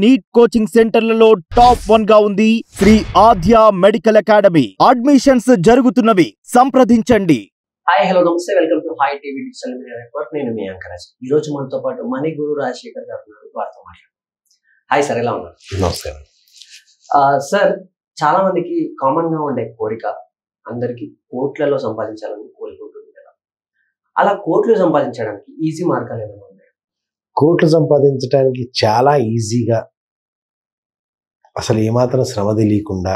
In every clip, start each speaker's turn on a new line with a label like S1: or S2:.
S1: NEET coaching సెంటర్లలో top 1 గా ఉంది శ్రీ ఆద్య మెడికల్ అకాడమీ. అడ్మిషన్స్ జరుగుతున్నవి, సంప్రదించండి.
S2: హాయ్ హలో నమస్తే, welcome to high TV digital media network. నేను మీ యాంకరాజ్. ఈ రోజు మనతో పాటు మణి గురు రాజశేఖర్ గారు ఉన్నారు. వారితో మాట్లాడుతున్నాం. హాయ్ సార్, ఎలా ఉన్నారు?
S3: నమస్కారం
S2: సార్. చాలా మందికి కామన్ గా ఉండే కోరిక, అందరికి కోట్లలో సంపాదించాలని కోరిక ఉంటుంది కదా. అలా కోట్లు సంపాదించడానికి ఈజీ మార్గాలు ఏమైనా ఉన్నాయి?
S3: కోట్లు సంపాదించడానికి చాలా ఈజీగా, అసలు ఏమాత్రం శ్రమ తెలియకుండా,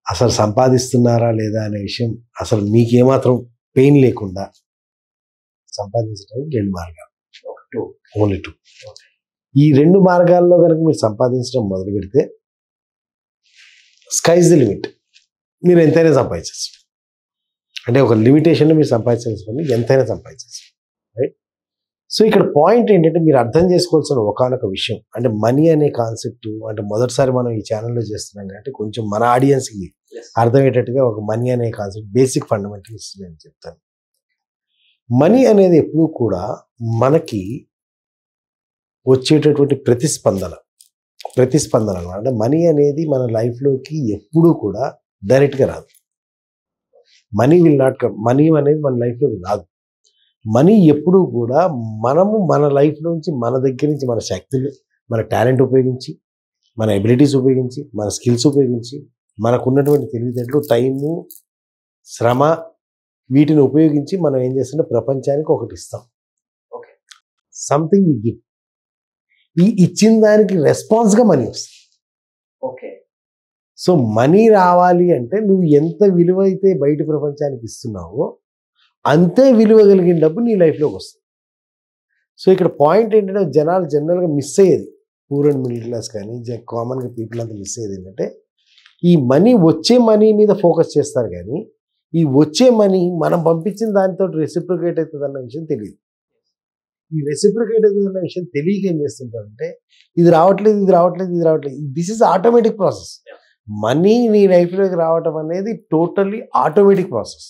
S3: అసలు సంపాదిస్తున్నారా లేదా అనే విషయం అసలు మీకు ఏమాత్రం పెయిన్ లేకుండా సంపాదించడానికి 2 మార్గాలు. ఓన్లీ 2. ఈ 2 మార్గాల్లో కనుక మీరు సంపాదించడం మొదలు పెడితే స్కైజ్ ది లిమిట్. మీరు ఎంతైనా సంపాదించచ్చు. అంటే ఒక లిమిటేషన్లో మీరు సంపాదించాల్సిన ఎంతైనా సంపాదించచ్చు, రైట్? సో ఇక్కడ పాయింట్ ఏంటంటే, మీరు అర్థం చేసుకోవాల్సిన ఒకానొక విషయం అంటే మనీ అనే కాన్సెప్ట్. అంటే మొదటిసారి మనం ఈ ఛానల్లో చేస్తున్నాం కాబట్టి కొంచెం మన ఆడియన్స్కి అర్థమయ్యేటట్టుగా ఒక మనీ అనే కాన్సెప్ట్ బేసిక్ ఫండమెంటల్స్ నేను చెప్తాను. మనీ అనేది ఎప్పుడూ కూడా మనకి వచ్చేటటువంటి ప్రతిస్పందన అన్నమాట. అంటే మనీ అనేది మన లైఫ్లోకి ఎప్పుడూ కూడా డైరెక్ట్గా రాదు. Money will not come. Money అనేది మన లైఫ్లోకి రాదు. మనీ ఎప్పుడూ కూడా మనము మన లైఫ్లోంచి, మన దగ్గర నుంచి, మన శక్తులు, మన టాలెంట్ ఉపయోగించి, మన ఎబిలిటీస్ ఉపయోగించి, మన స్కిల్స్ ఉపయోగించి, మనకున్నటువంటి తెలివితేటలు, టైము, శ్రమ, వీటిని ఉపయోగించి మనం ఏం చేస్తుంటే ప్రపంచానికి ఒకటి ఇస్తాం.
S2: Okay,
S3: something we give. ఈ ఇచ్చిన దానికి రెస్పాన్స్గా మనీ వస్తుంది.
S2: ఓకే.
S3: సో మనీ రావాలి అంటే నువ్వు ఎంత విలువ అయితే బయట ప్రపంచానికి ఇస్తున్నావో అంతే విలువ కలిగిన డబ్బు నీ లైఫ్లోకి వస్తుంది. సో ఇక్కడ పాయింట్ ఏంటంటే, జనాలు జనరల్గా మిస్ అయ్యేది, పూర్ అండ్ మిడిల్ క్లాస్ కానీ కామన్గా పీపుల్ అంతా మిస్ అయ్యేది ఏంటంటే, ఈ మనీ వచ్చే మనీ మీద ఫోకస్ చేస్తారు కానీ ఈ వచ్చే మనీ మనం పంపించిన దానితో రెసిప్రికేట్ అవుతుంది అన్న విషయం తెలియదు. ఈ రెసిప్రికేట్ అవుతుంది అన్న విషయం తెలియక ఏం చేస్తుంటారంటే, ఇది రావట్లేదు, ఇది రావట్లేదు, ఇది రావట్లేదు. This is automatic process. Money నీ లైఫ్లోకి రావటం అనేది టోటల్లీ ఆటోమేటిక్ ప్రాసెస్.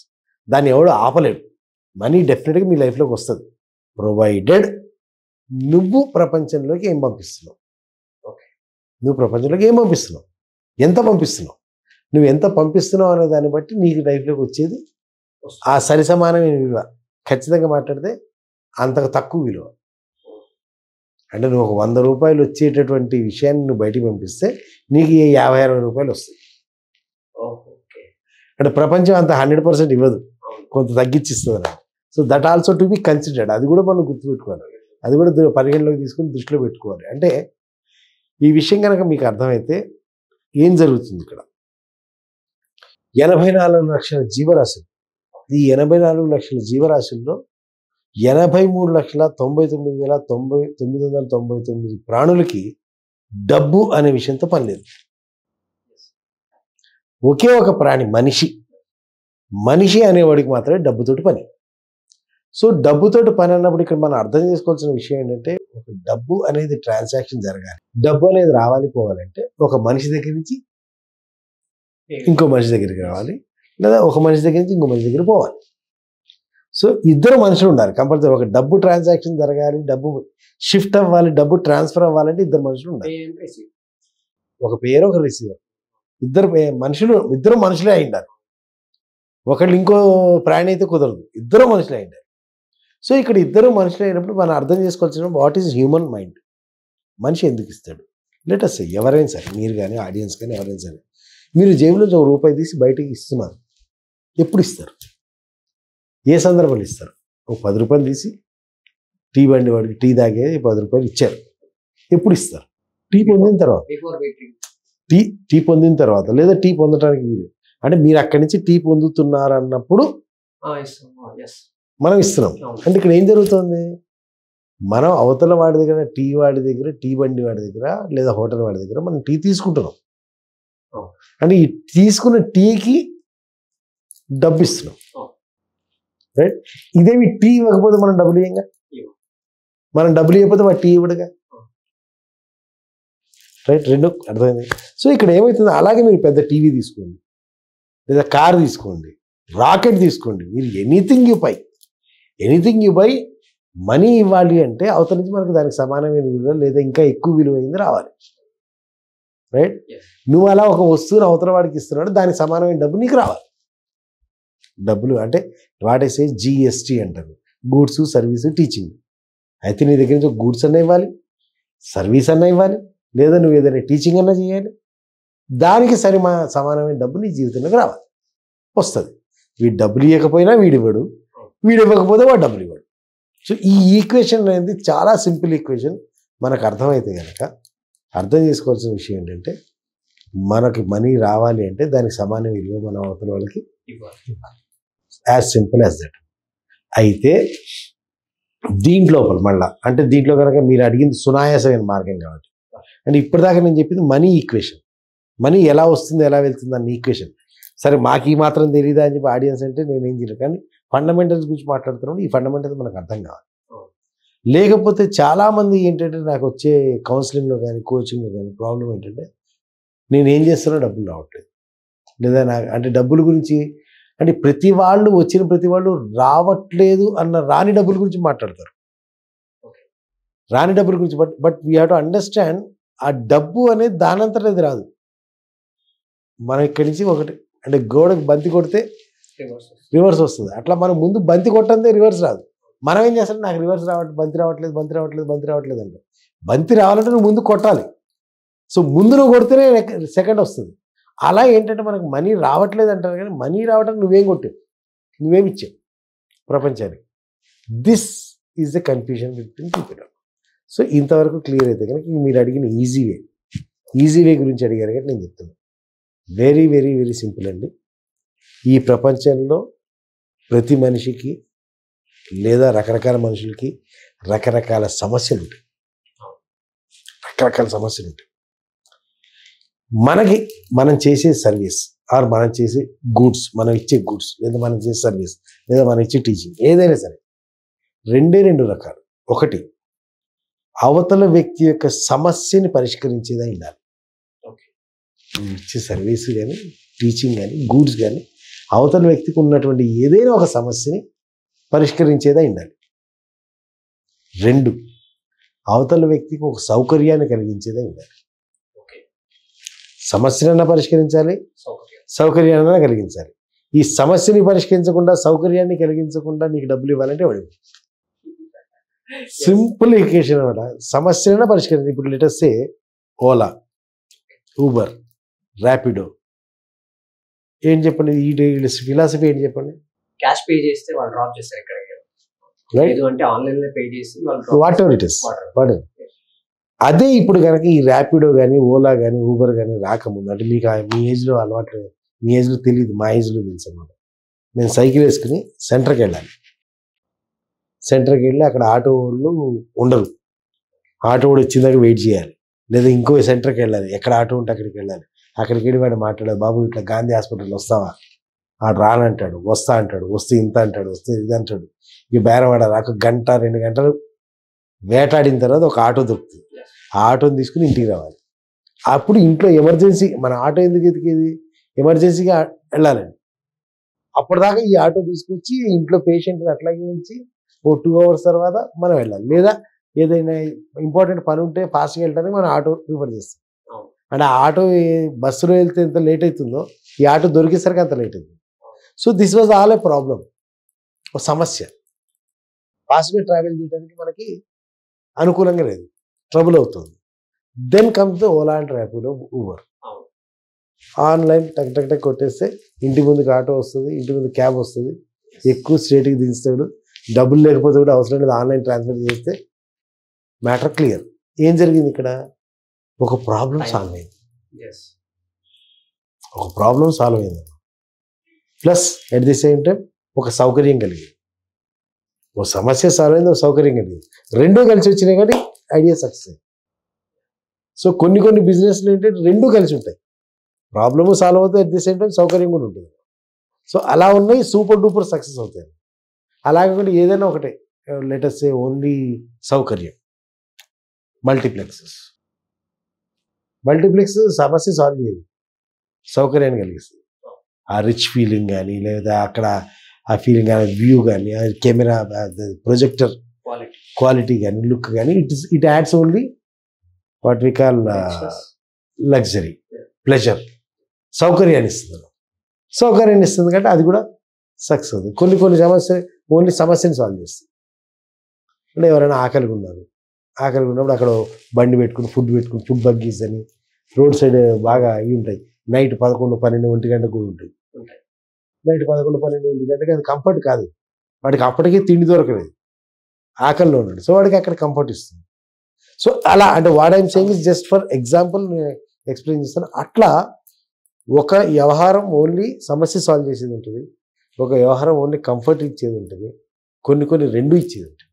S3: దాన్ని ఎవడు ఆపలేడు. మనీ డెఫినెట్గా మీ లైఫ్లోకి వస్తుంది, ప్రొవైడెడ్ నువ్వు ప్రపంచంలోకి ఏం పంపిస్తున్నావు.
S2: ఓకే,
S3: నువ్వు ప్రపంచంలోకి ఏం పంపిస్తున్నావు, ఎంత పంపిస్తున్నావు, నువ్వు ఎంత పంపిస్తున్నావు అనే దాన్ని బట్టి నీకు లైఫ్లోకి వచ్చేది ఆ సరిసమానమైన విలువ. ఖచ్చితంగా మాట్లాడితే అంతకు తక్కువ విలువ. అంటే నువ్వు ఒక 100 రూపాయలు వచ్చేటటువంటి విషయాన్ని నువ్వు బయటికి పంపిస్తే నీకు 50-60 రూపాయలు వస్తాయి.
S2: ఓకే.
S3: అంటే ప్రపంచం అంత 100% ఇవ్వదు, కొంత తగ్గించిస్తుంది నాకు. So that also to be considered. అది కూడా మనం గుర్తుపెట్టుకోవాలి, అది కూడా పరిగణలోకి తీసుకుని దృష్టిలో పెట్టుకోవాలి. అంటే ఈ విషయం కనుక మీకు అర్థమైతే ఏం జరుగుతుంది ఇక్కడ, 84 లక్షల జీవరాశులు, ఈ 84 లక్షల జీవరాశుల్లో 83,99,999 ప్రాణులకి డబ్బు అనే విషయంతో పని లేదు. ఒకే ఒక ప్రాణి, మనిషి అనేవాడికి మాత్రమే డబ్బుతోటి పని. సో డబ్బుతోటి పని అన్నప్పుడు ఇక్కడ మనం అర్థం చేసుకోవాల్సిన విషయం ఏంటంటే, ఒక డబ్బు అనేది ట్రాన్సాక్షన్ జరగాలి. డబ్బు అనేది రావాలి పోవాలంటే ఒక మనిషి దగ్గర నుంచి ఇంకో మనిషి దగ్గరికి రావాలి, లేదా ఒక మనిషి దగ్గర నుంచి ఇంకో మనిషి దగ్గర పోవాలి. సో ఇద్దరు మనుషులు ఉండాలి కంపల్సరీ. ఒక డబ్బు ట్రాన్సాక్షన్ జరగాలి, డబ్బు షిఫ్ట్ అవ్వాలి, డబ్బు ట్రాన్స్ఫర్ అవ్వాలంటే ఇద్దరు మనుషులు ఉండాలి. ఒక పేరు, ఒక రిసీవర్. ఇద్దరు మనుషులే అయి ఉండాలి. ఒకళ్ళు ఇంకో ప్రాణి అయితే కుదరదు, ఇద్దరు మనుషులే అయి ఉండాలి. సో ఇక్కడ ఇద్దరు మనుషులు అయినప్పుడు మనం అర్థం చేసుకోవాల్సిన వాట్ ఈజ్ హ్యూమన్ మైండ్. మనిషి ఎందుకు ఇస్తాడు? లెటస్ ఎవరైనా సరే, మీరు కానీ ఆడియన్స్ కానీ ఎవరైనా సరే, మీరు జేబులో ఒక రూపాయి తీసి బయటికి ఇస్తున్నారు. ఎప్పుడు ఇస్తారు? ఏ సందర్భంలో ఇస్తారు? ఒక 10 రూపాయలు తీసి టీ బండి వాడికి టీ తాగే 10 రూపాయలు ఇచ్చారు. ఎప్పుడు ఇస్తారు? టీ పొందిన తర్వాత, టీ పొందిన తర్వాత, లేదా టీ పొందడానికి వీలు. అంటే మీరు అక్కడి నుంచి టీ పొందుతున్నారన్నప్పుడు మనం ఇస్తున్నాం. అంటే ఇక్కడ ఏం జరుగుతుంది, మనం అవతల వాడి దగ్గర, టీ బండి వాడి దగ్గర, లేదా హోటల్ వాడి దగ్గర మనం టీ తీసుకుంటున్నాం. అంటే ఈ తీసుకున్న టీకి డబ్బు ఇస్తున్నాం, రైట్? ఇదేమి టీ ఇవ్వకపోతే మనం డబ్బులు ఇవ్వంగా, మనం డబ్బులు ఇవ్వకపోతే వాడు టీ ఇవ్వడుగా, రైట్? 2 అర్థమైంది. సో ఇక్కడ ఏమవుతుంది, అలాగే మీరు పెద్ద టీవీ తీసుకోండి, లేదా కార్ తీసుకోండి, రాకెట్ తీసుకోండి, మీరు ఎనీథింగ్ యూ బై మనీ ఇవ్వాలి అంటే అవతల నుంచి మనకు దానికి సమానమైన విలువ లేదా ఇంకా ఎక్కువ విలువైంది రావాలి, రైట్? నువ్వు అలా ఒక వస్తువుని అవతల వాడికి ఇస్తున్నాడు, దానికి సమానమైన డబ్బు నీకు రావాలి. డబ్బులు అంటే వాటేసే జిఎస్టీ అంటారు, గూడ్స్ సర్వీసు టీచింగ్. అయితే నీ దగ్గర నుంచి ఒక గూడ్స్ అన్నా ఇవ్వాలి, సర్వీస్ అన్నా ఇవ్వాలి, లేదా నువ్వు ఏదైనా టీచింగ్ అన్నా చేయాలి. దానికి సమానమైన డబ్బు నీ జీవితంలోకి రావాలి, వస్తుంది. వీడు డబ్బులు ఇవ్వకపోయినా వీడివ్వడు, వీడు ఇవ్వకపోతే వాడు డబ్బులు ఇవ్వడు. సో ఈ ఈక్వేషన్ అనేది చాలా సింపుల్ ఈక్వేషన్. మనకు అర్థమైతే కనుక అర్థం చేసుకోవాల్సిన విషయం ఏంటంటే మనకి మనీ రావాలి అంటే దానికి సమాన విలువ మన అవతల వాళ్ళకి యాజ్ సింపుల్ యాజ్ దట్. అయితే దీంట్లో మళ్ళా అంటే దీంట్లో కనుక మీరు అడిగింది సునాయాసమైన మార్గం కాబట్టి, అంటే ఇప్పటిదాకా నేను చెప్పింది మనీ ఈక్వేషన్, మనీ ఎలా వస్తుంది ఎలా వెళ్తుంది అన్న ఈక్వేషన్. సరే మాకు ఈ మాత్రం తెలియదా అని చెప్పి ఆడియన్స్ అంటే నేనేం చేయలేదు, కానీ ఫండమెంటల్స్ గురించి మాట్లాడుతున్నాను. ఈ ఫండమెంటల్స్ మనకు అర్థం కావాలి. లేకపోతే చాలామంది ఏంటంటే నాకు వచ్చే కౌన్సిలింగ్లో కానీ కోచింగ్లో కానీ ప్రాబ్లం ఏంటంటే నేనేం చేస్తున్నా డబ్బులు రావట్లేదు, లేదా నాకు అంటే డబ్బుల గురించి అంటే ప్రతి వాళ్ళు వచ్చిన ప్రతి వాళ్ళు రావట్లేదు అన్న రాని డబ్బుల గురించి మాట్లాడతారు, రాని డబ్బుల గురించి. But we have to understand ఆ డబ్బు అనేది దానంతట అది రాదు. మనం ఇక్కడి నుంచి ఒకటి అంటే గోడకు బంతి కొడితే రివర్స్ వస్తుంది, అట్లా మనం ముందు బంతి కొట్టందే రివర్స్ రాదు. మనం ఏం చేస్తాం, నాకు రివర్స్ బంతి రావట్లేదు అంటే బంతి రావాలంటే నువ్వు ముందు కొట్టాలి. సో ముందు నువ్వు కొడితేనే సెకండ్ వస్తుంది. అలా ఏంటంటే మనకు మనీ రావట్లేదు అంటారు, కానీ మనీ రావడానికి నువ్వేం కొట్టావు, నువ్వేమి ఇచ్చావు ప్రపంచానికి. This is the confusion between people. So ఇంతవరకు క్లియర్ అయితే కనుక మీరు అడిగిన ఈజీ వే గురించి అడిగారు కానీ నేను చెప్తున్నాను. వెరీ వెరీ వెరీ సింపుల్ అండి. ఈ ప్రపంచంలో ప్రతి మనిషికి లేదా రకరకాల మనుషులకి రకరకాల సమస్యలు ఉంటాయి, మనకి మనం చేసే సర్వీస్ ఆర్ మనం చేసే గూడ్స్, మనం ఇచ్చే గూడ్స్ లేదా మనం చేసే సర్వీస్ లేదా మనం ఇచ్చే టీచింగ్ ఏదైనా సరే రెండు రకాలు. ఒకటి అవతల వ్యక్తి యొక్క సమస్యని పరిష్కరించేదా ఉండాలి. ఇచ్చే సర్వీస్ కానీ టీచింగ్ కానీ గూడ్స్ కానీ అవతల వ్యక్తికి ఉన్నటువంటి ఏదైనా ఒక సమస్యని పరిష్కరించేదా ఉండాలి. రెండు, అవతల వ్యక్తికి ఒక సౌకర్యాన్ని కలిగించేదా ఉండాలి. సమస్యనన్నా పరిష్కరించాలి, సౌకర్యాన్ని కలిగించాలి. ఈ సమస్యని పరిష్కరించకుండా సౌకర్యాన్ని కలిగించకుండా నీకు డబ్బులు ఇవ్వాలంటే వాడు సింపుల్ ఈక్వేషన్ అనమాట. సమస్యనైనా పరిష్కరించాలి. ఇప్పుడు let us say Ola, Uber, Rapido ఏం చెప్పండి, ఈ ఫిలాసఫీ ఏంటి చెప్పండి?
S2: క్యాష్ పే చేస్తే వాళ్ళు డ్రాప్ చేస్తారు ఎక్కడ, అంటే ఆన్లైన్ లో పే చేసి
S3: వాట్ ఎవర్ ఇట్ ఇస్. అదే ఇప్పుడు కనుక ఈ ర్యాపిడో కానీ ఓలా కానీ ఊబర్ కానీ రాకముందు, అంటే మీకు మీ ఏజ్లో అలవాటు, మీ ఏజ్లో తెలియదు, మా ఏజ్లో తెలుసు అన్నమాట. నేను సైకిల్ వేసుకుని సెంటర్కి వెళ్ళాలి. సెంటర్కి వెళ్ళి అక్కడ ఆటో వాళ్ళు ఉండరు, ఆటో వాడు వచ్చిందాక వెయిట్ చేయాలి. లేదా ఇంకో సెంటర్కి వెళ్ళాలి, ఎక్కడ ఆటో ఉంటే అక్కడికి వెళ్ళాలి. అక్కడికి వెళ్ళి వాడు మాట్లాడాలి, బాబు ఇట్లా గాంధీ హాస్పిటల్ వస్తావా, ఆడు రానంటాడు, వస్తా అంటాడు, వస్తే ఇంత అంటాడు, వస్తే ఇది అంటాడు. ఇక బేరవాడ రాక 1-2 గంటలు వేటాడిన తర్వాత ఒక ఆటో దొరుకుతుంది. ఆ ఆటోని తీసుకుని ఇంటికి రావాలి. అప్పుడు ఇంట్లో ఎమర్జెన్సీ, మన ఆటో ఎందుకు ఎతికేది, ఎమర్జెన్సీగా వెళ్ళాలండి. అప్పటిదాకా ఈ ఆటో తీసుకొచ్చి ఇంట్లో పేషెంట్ని అట్లాగే ఉంచి ఓ 2 hours తర్వాత మనం వెళ్ళాలి. లేదా ఏదైనా ఇంపార్టెంట్ పని ఉంటే ఫాస్ట్గా వెళ్ళడానికి మనం ఆటో ప్రిఫర్ చేస్తాం. అంటే ఆ ఆటో బస్సులో వెళ్తే ఎంత లేట్ అవుతుందో ఈ ఆటో దొరికేసరికి అంత లేట్ అవుతుంది. So this was all A problem, ఒక సమస్య. ఫాస్ట్గా ట్రావెల్ చేయడానికి మనకి అనుకూలంగా లేదు, ట్రబుల్ అవుతుంది. Then comes the Ola and Rapido, Uber. Online టక్ టక్ టక్ కొట్టేస్తే ఇంటి ముందుకు ఆటో వస్తుంది, ఇంటి ముందు క్యాబ్ వస్తుంది, ఎక్కువ స్ట్రేట్కి దించుతాడు. డబ్బులు లేకపోతే కూడా అవసరం లేదు, ఆన్లైన్ ట్రాన్స్ఫర్ చేస్తే మ్యాటర్ క్లియర్. ఏం జరిగింది ఇక్కడ, ఒక ప్రాబ్లం సాల్వ్ అయింది. ఒక ప్రాబ్లం సాల్వ్ అయింది, plus at the same time ఒక సౌకర్యం కలిగింది. ఒక సమస్య సాల్వ్ అయింది, ఒక సౌకర్యం కలిగింది. రెండూ కలిసి వచ్చినాయి కానీ ఐడియా సక్సెస్ అయింది. సో కొన్ని బిజినెస్లు ఏంటంటే రెండూ కలిసి ఉంటాయి, ప్రాబ్లము సాల్వ్ అవుతుంది, ఎట్ ది సేమ్ టైం సౌకర్యం కూడా ఉంటుంది. సో అలా ఉన్నాయి, సూపర్ డూపర్ సక్సెస్ అవుతాయి. అలాగే ఏదైనా ఒకటే, లెటస్ సే ఓన్లీ సౌకర్యం, మల్టీప్లెక్స్ సమస్య సాల్వ్ చేయదు, సౌకర్యాన్ని కలిగిస్తుంది. ఆ రిచ్ ఫీలింగ్ కానీ లేదా అక్కడ ఆ ఫీలింగ్ కానీ వ్యూ కానీ కెమెరా ప్రొజెక్టర్ క్వాలిటీ కానీ లుక్ కానీ it adds only what we call luxury, pleasure, సౌకర్యాన్ని ఇస్తుంది కంటే అది కూడా సక్సెస్ అవుతుంది. కొన్ని సమస్య ఓన్లీ సమస్యని సాల్వ్ చేస్తుంది. అంటే ఎవరైనా ఆకలిగా ఉన్నప్పుడు అక్కడ బండి పెట్టుకుని ఫుడ్ బగ్గీస్ అని రోడ్ సైడ్ బాగా ఇవి ఉంటాయి. నైట్ 11, 12, 1 గంటకు కూడా ఉంటాయి. నైట్ 11, 12, 1 గంటకి అది కంఫర్ట్ కాదు. వాడికి అప్పటికే తిండి దొరకలేదు, ఆకలిలో ఉన్నాడు. సో వాడికి అక్కడ కంఫర్ట్ ఇస్తుంది. సో అలా అంటే what I'm saying is just for example నేను ఎక్స్ప్లెయిన్ చేస్తాను. అట్లా ఒక వ్యవహారం ఓన్లీ సమస్య సాల్వ్ చేసేది ఉంటుంది, ఒక వ్యవహారం ఓన్లీ కంఫర్ట్ ఇచ్చేది ఉంటుంది, కొన్ని రెండు ఇచ్చేది ఉంటుంది.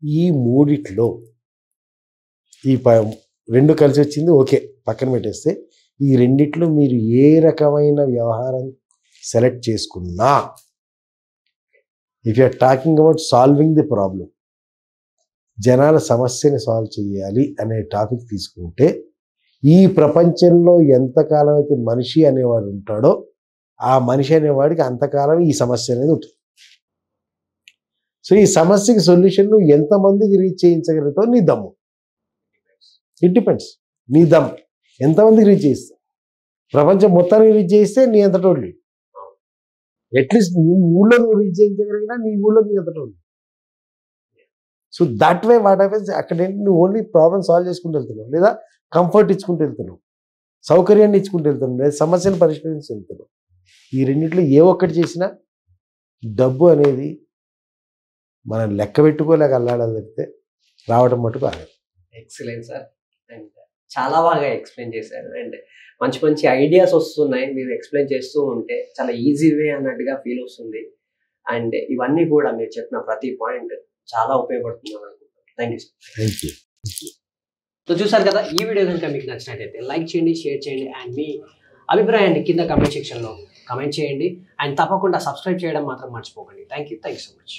S3: ఈ మూడిట్లో ఈ రెండు కలిసి వచ్చింది ఓకే పక్కన పెట్టేస్తే, ఈ రెండిట్లో మీరు ఏ రకమైన వ్యవహారం సెలెక్ట్ చేసుకున్నా, if you're talking about solving the problem, జనాల సమస్యని సాల్వ్ చేయాలి అనే టాపిక్ తీసుకుంటే, ఈ ప్రపంచంలో ఎంతకాలం అయితే మనిషి అనేవాడు ఉంటాడో ఆ మనిషి అనేవాడికి అంతకాలం ఈ సమస్య అనేది ఉంటుంది. సో ఈ సమస్యకి సొల్యూషన్ నువ్వు ఎంతమందికి రీచ్ చేయించగలుగుతావు నీ దమ్ము. It depends. నీ దమ్ ఎంతమందికి రీచ్ చేయిస్తావు. ప్రపంచం మొత్తానికి రీచ్ చేయిస్తే నీ అంతటోళ్ళు, అట్లీస్ట్ నీ ఊళ్ళో నువ్వు రీచ్ చేయించగలిగినా నీ ఊళ్ళో నీ అంతటోళ్ళు. So that way what happens, అక్కడ నువ్వు ఓన్లీ ప్రాబ్లమ్ సాల్వ్ చేసుకుంటూ వెళ్తున్నావు, లేదా కంఫర్ట్ ఇచ్చుకుంటూ వెళ్తున్నావు, సౌకర్యాన్ని ఇచ్చుకుంటూ వెళ్తున్నావు, లేదా సమస్యను పరిష్కరించి వెళ్తున్నావు. ఈ రెండింటిలో ఏ ఒక్కటి చేసినా డబ్బు అనేది మనం లెక్క పెట్టుకోలేక అల్లాడాలి తప్పితే రావడం మటుకు ఆగదు.
S2: Excellent sir. అండ్ చాలా బాగా ఎక్స్ప్లెయిన్ చేశారు. అండ్ మంచి ఐడియాస్ వస్తున్నాయి మీరు ఎక్స్ప్లెయిన్ చేస్తూ ఉంటే, చాలా ఈజీ వే అన్నట్టుగా ఫీల్ వస్తుంది. అండ్ ఇవన్నీ కూడా మీరు చెప్పిన ప్రతి పాయింట్ చాలా ఉపయోగపడుతుంది అనుకుంటున్నాను. Thank you sir.
S3: Thank you.
S2: So చూసారు కదా, ఈ వీడియో కనుక మీకు నచ్చినట్టయితే లైక్ చేయండి, షేర్ చేయండి, అండ్ మీ అభిప్రాయాన్ని కింద కమెంట్ సెక్షన్లో కమెంట్ చేయండి. అండ్ తప్పకుండా సబ్స్క్రైబ్ చేయడం మాత్రం మర్చిపోకండి. Thank you so much.